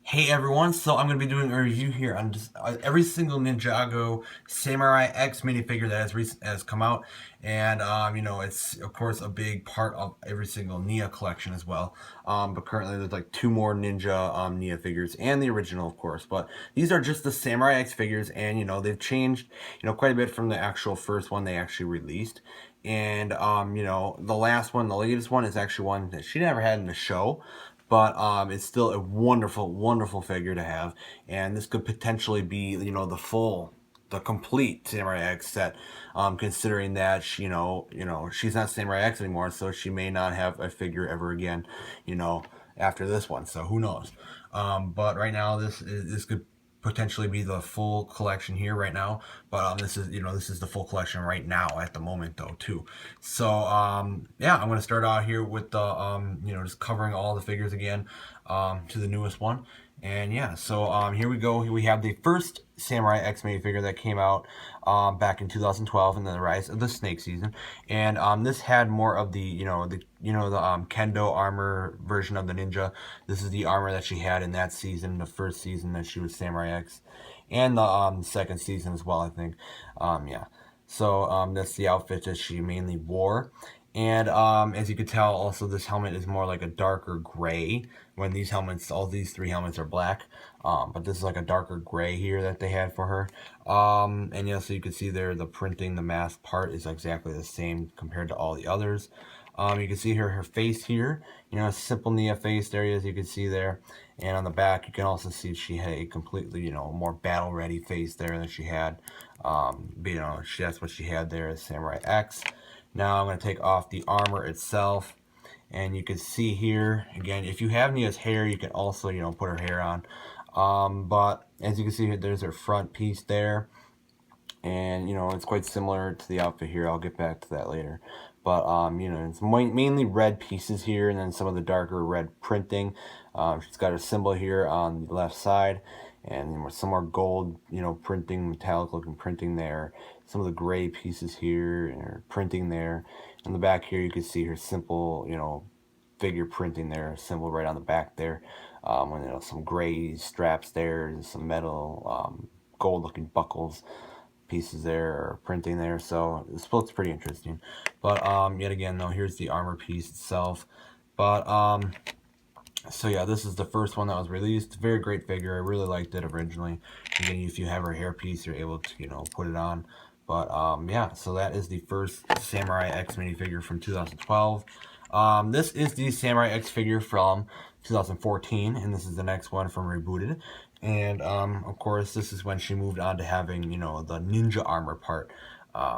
Hey everyone, so I'm going to be doing a review here on just every single Ninjago Samurai X minifigure that has come out, and it's of course a big part of every single Nia collection as well. But currently there's like two more Ninja Nia figures and the original, of course. But these are just the Samurai X figures, and they've changed quite a bit from the actual first one they actually released. And the last one, the latest one, is actually one that she never had in the show, but it's still a wonderful, wonderful figure to have, and this could potentially be the complete Samurai X set. Considering that she's not Samurai X anymore, so she may not have a figure ever again, after this one. So who knows? But right now, this could potentially be the full collection here right now, but this is the full collection right now at the moment though too. So yeah, I'm going to start out here with the just covering all the figures again, to the newest one. And yeah, so here we go. Here we have the first Samurai X minifigure that came out back in 2012 in the Rise of the Snake season, and this had more of the Kendo armor version of the ninja. This is the armor that she had in that season, the first season that she was Samurai X, and the second season as well, I think. Yeah. So that's the outfit that she mainly wore. And as you could tell, also this helmet is more like a darker gray. When these helmets, all these three helmets are black, but this is like a darker gray here that they had for her. And yeah, so you can see there the printing, the mask part is exactly the same compared to all the others. You can see her face here, simple Nia face there, as you can see there. And on the back, you can also see she had a completely, more battle-ready face there than she had. But, that's what she had there as Samurai X. Now I'm going to take off the armor itself. And you can see here, again, if you have Nia's hair, you can also, put her hair on. But as you can see here, there's her front piece there. And it's quite similar to the outfit here. I'll get back to that later. But it's mainly red pieces here, and then some of the darker red printing. She's got her symbol here on the left side, and some more gold, printing, metallic looking printing there. Some of the gray pieces here and her printing there. In the back here, you can see her simple, figure printing there, symbol right on the back there. And some gray straps there, and some metal, gold looking buckles pieces there, or printing there. So this looks pretty interesting. But yet again though, here's the armor piece itself. But so yeah, this is the first one that was released. Very great figure. I really liked it originally. Again, if you have her hair piece, you're able to put it on. But yeah, so that is the first Samurai X minifigure from 2012. This is the Samurai X figure from 2014, and this is the next one from Rebooted. And of course, this is when she moved on to having the ninja armor part,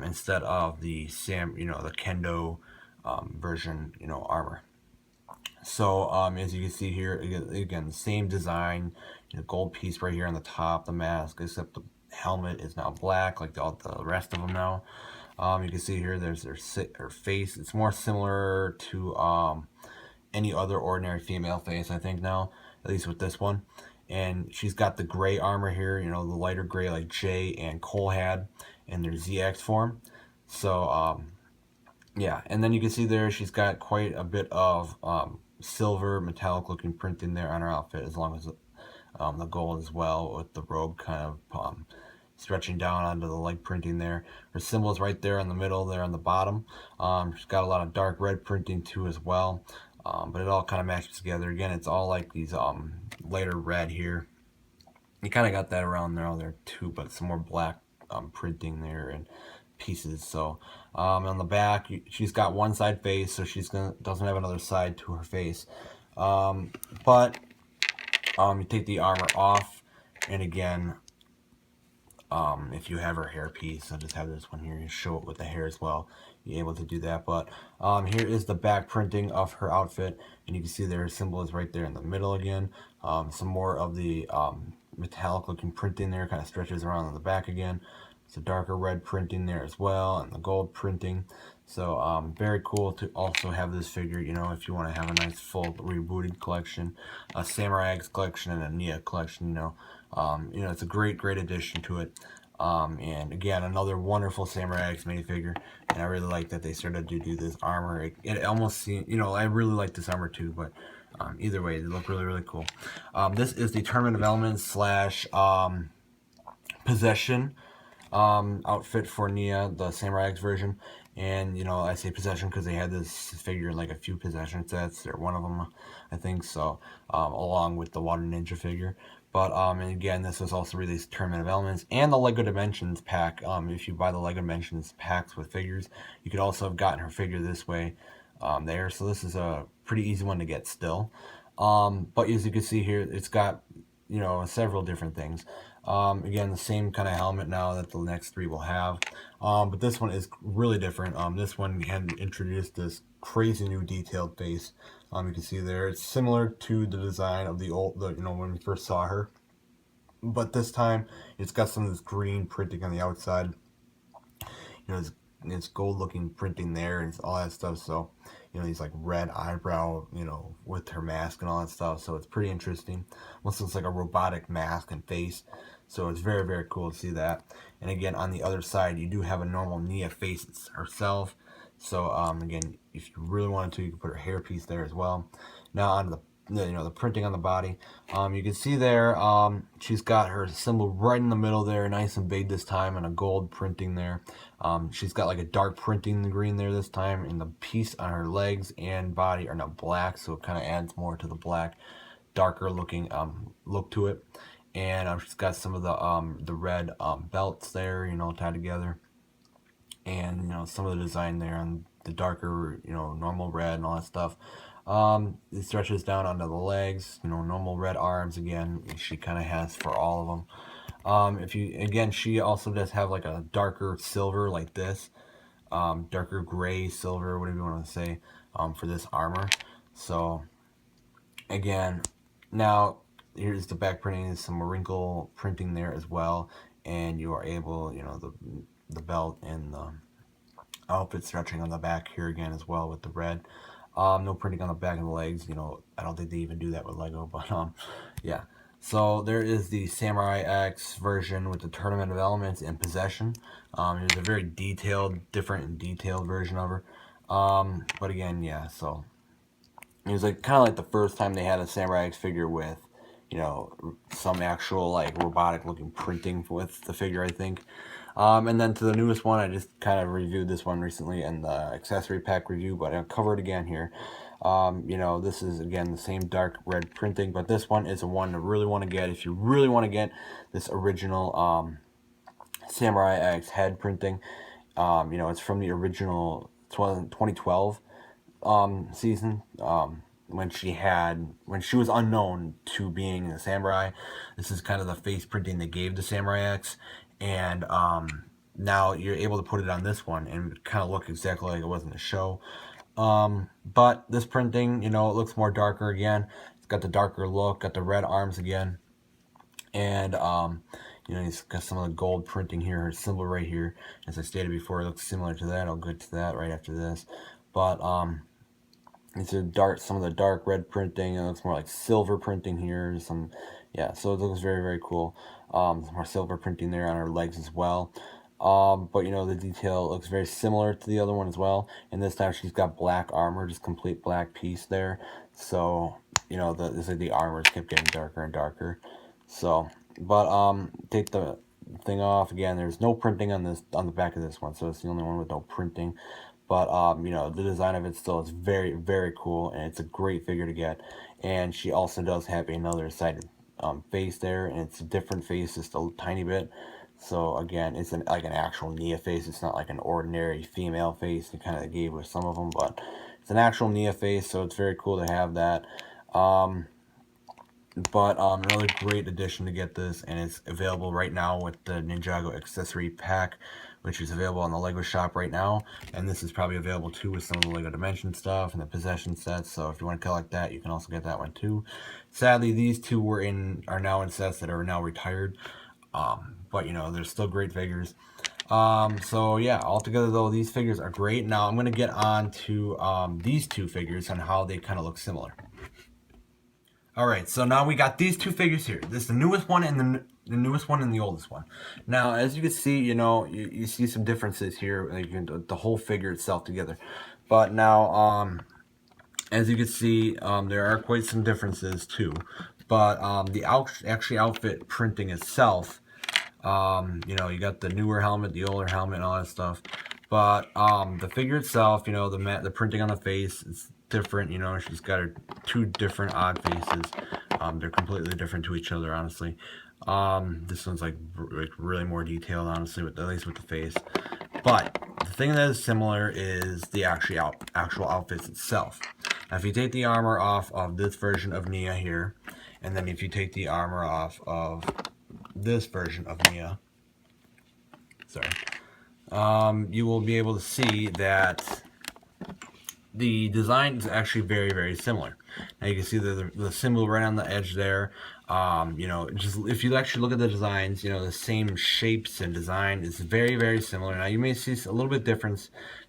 instead of the the Kendo version armor. So as you can see here, again the same design, gold piece right here on the top, the mask, except the helmet is now black like all the rest of them now. You can see here there's her face. It's more similar to any other ordinary female face, I think now, at least with this one. And she's got the gray armor here, the lighter gray like Jay and Cole had in their ZX form. So yeah, and then you can see there she's got quite a bit of silver metallic looking printing there on her outfit, as long as the gold as well, with the robe kind of stretching down onto the leg printing there. Her symbol is right there in the middle there on the bottom. She's got a lot of dark red printing too as well, but it all kind of matches together. Again, it's all like these lighter red here. You kind of got that around there too, but some more black printing there and pieces. So on the back, she's got one side face, so doesn't have another side to her face. But you take the armor off, and again, if you have her hair piece, I just have this one here, you show it with the hair as well, you're able to do that. But here is the back printing of her outfit, and you can see their symbol is right there in the middle again. Some more of the metallic looking printing there kind of stretches around on the back again. It's a darker red printing there as well, and the gold printing. So very cool to also have this figure, if you want to have a nice full rebooted collection, a Samurai X collection and a Nia collection, it's a great addition to it. And again, another wonderful Samurai X minifigure, and I really like that they started to do this armor. It almost seems, you know, I really like this armor too, but either way, they look really, really cool. This is the Tournament of Elements slash Possession outfit for Nia, the Samurai X version. And, you know, I say possession because they had this figure in like a few possession sets, or one of them, I think so, along with the Water Ninja figure. But, and again, this was also released Tournament of Elements and the Lego Dimensions pack. If you buy the Lego Dimensions packs with figures, you could also have gotten her figure this way there. So this is a pretty easy one to get still. But as you can see here, it's got, you know, several different things. Again, the same kind of helmet now that the next three will have. But this one is really different. This one had introduced this crazy new detailed face. You can see there, it's similar to the design of the old, you know, when we first saw her. But this time, it's got some of this green printing on the outside. You know, it's gold looking printing there and all that stuff. So, you know, these like red eyebrow, you know, with her mask and all that stuff. So it's pretty interesting. Almost looks like a robotic mask and face. So it's very, very cool to see that. And again, on the other side, you do have a normal Nia face herself. So again, if you really wanted to, you can put her hairpiece there as well. Now on the printing on the body, you can see there, she's got her symbol right in the middle there, nice and big this time, and a gold printing there. She's got like a dark printing in the green there this time, and the piece on her legs and body are now black, so it kind of adds more to the black, darker looking look to it. And she's got some of the red belts there, you know, tied together, and you know, some of the design there on the darker, you know, normal red and all that stuff. It stretches down onto the legs, you know, normal red arms again. She kind of has for all of them. If you, again, she also does have like a darker silver like this, darker gray, silver, whatever you want to say, for this armor. So again, now here's the back printing, is some wrinkle printing there as well, and you are able, you know, the belt and the outfit stretching on the back here again as well with the red. No printing on the back of the legs, you know, I don't think they even do that with Lego, but yeah. So there is the Samurai X version with the Tournament of Elements and Possession. It's a very different and detailed version of her. But again, yeah, so it was like kind of like the first time they had a Samurai X figure with, you know, some actual like robotic looking printing with the figure, I think. And then to the newest one, I just kind of reviewed this one recently in the accessory pack review, but I'll cover it again here. You know, this is again the same dark red printing, but this one is a one to really want to get if you really want to get this original Samurai X head printing. You know, it's from the original 2012 season, when she was unknown to being a samurai. This is kind of the face printing they gave the Samurai X, and now you're able to put it on this one and kind of look exactly like it was in the show. But this printing, you know, it looks more darker again. It's got the darker look, got the red arms again, and you know, it's got some of the gold printing here, her symbol right here. As I stated before, it looks similar to that. I'll get to that right after this. But it's some of the dark red printing. It looks more like silver printing here. Yeah, so it looks very, very cool. Some more silver printing there on her legs as well. But you know, the detail looks very similar to the other one as well. And this time she's got black armor, just complete black piece there. So, you know, the armor kept getting darker and darker. So, but take the thing off again. There's no printing on the back of this one, so it's the only one with no printing. But you know, the design of it still is very, very cool, and it's a great figure to get. And she also does have another sided face there, and it's a different face, just a tiny bit. So again, it's like an actual Nia face. It's not like an ordinary female face they kind of gave with some of them, but it's an actual Nia face, so it's very cool to have that. But another great addition to get this, and it's available right now with the Ninjago accessory pack, which is available on the Lego shop right now. And this is probably available too with some of the Lego Dimension stuff and the Possession sets. So if you want to collect that, you can also get that one too. Sadly, these two are now in sets that are now retired. But you know, they're still great figures. So yeah, altogether though, these figures are great. Now I'm going to get on to these two figures and how they kind of look similar. Alright, so now we got these two figures here. This is the newest one and the newest one and the oldest one. Now, as you can see, you see some differences here, like the whole figure itself together. But now, as you can see, there are quite some differences too. But the actually outfit printing itself, you got the newer helmet, the older helmet, and all that stuff. But the figure itself, the printing on the face is different. She's got her two different odd faces. They're completely different to each other, honestly. This one's like really more detailed, honestly, at least with the face. But the thing that is similar is the actual outfits itself. Now, if you take the armor off of this version of Nia here, and then if you take the armor off of this version of Nia, you will be able to see that the design is actually very, very similar. Now you can see the symbol right on the edge there. Just if you actually look at the designs, the same shapes and design is very, very similar. Now you may see a little bit a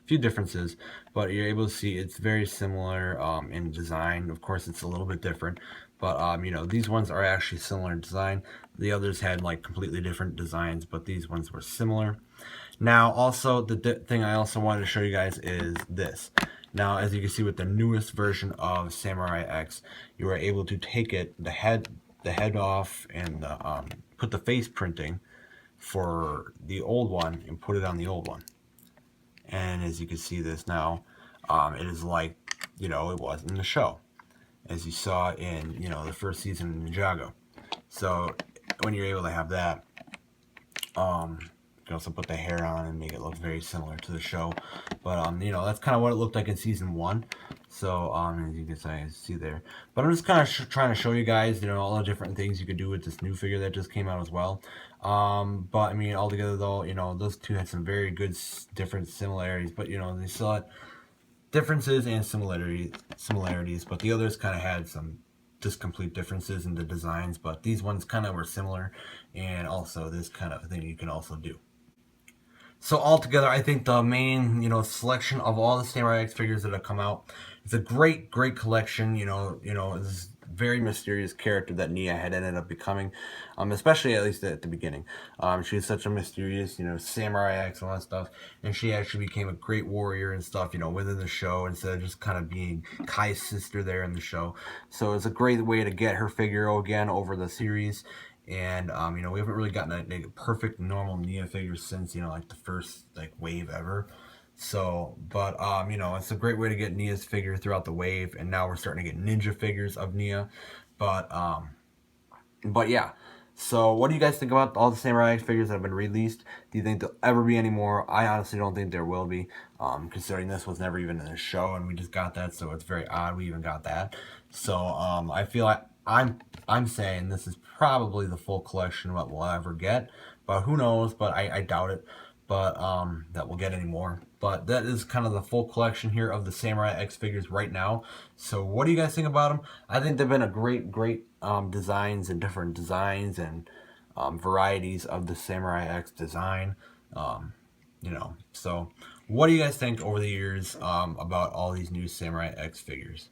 few differences, but you're able to see it's very similar in design. Of course, it's a little bit different, but these ones are actually similar in design. The others had like completely different designs, but these ones were similar. Now, also the thing I also wanted to show you guys is this. Now, as you can see with the newest version of Samurai X, you are able to take the head off and put the face printing for the old one and put it on the old one. And as you can see this now, it is like, it was in the show, as you saw in, the first season of Ninjago. So when you're able to have that, you can also put the hair on and make it look very similar to the show. But that's kind of what it looked like in season 1. So as you can see there. But I'm just kind of trying to show you guys, all the different things you could do with this new figure that just came out as well. But I mean, altogether though, those two had some very good different similarities. But they still had differences and similarities. But the others kind of had some just complete differences in the designs. But these ones kind of were similar, and also this kind of thing you can also do. So altogether, I think the main, selection of all the Samurai X figures that have come out, it's a great, great collection. This very mysterious character that Nia had ended up becoming, especially at least at the beginning. She was such a mysterious, Samurai X and all that stuff, and she actually became a great warrior and stuff, within the show, instead of just kind of being Kai's sister there in the show. So it's a great way to get her figure again over the series. And we haven't really gotten a perfect normal Nia figure since like the first wave ever. So, but it's a great way to get Nia's figure throughout the wave, and now we're starting to get ninja figures of Nia. But yeah. So what do you guys think about all the Samurai X figures that have been released? Do you think there'll ever be any more? I honestly don't think there will be, considering this was never even in the show and we just got that, so it's very odd we even got that. So I feel like I'm saying this is probably the full collection what we'll ever get, but who knows? But I doubt it. But that we'll get any more. But that is kind of the full collection here of the Samurai X figures right now. So what do you guys think about them? I think they've been a great designs and different designs and varieties of the Samurai X design. So what do you guys think over the years about all these new Samurai X figures?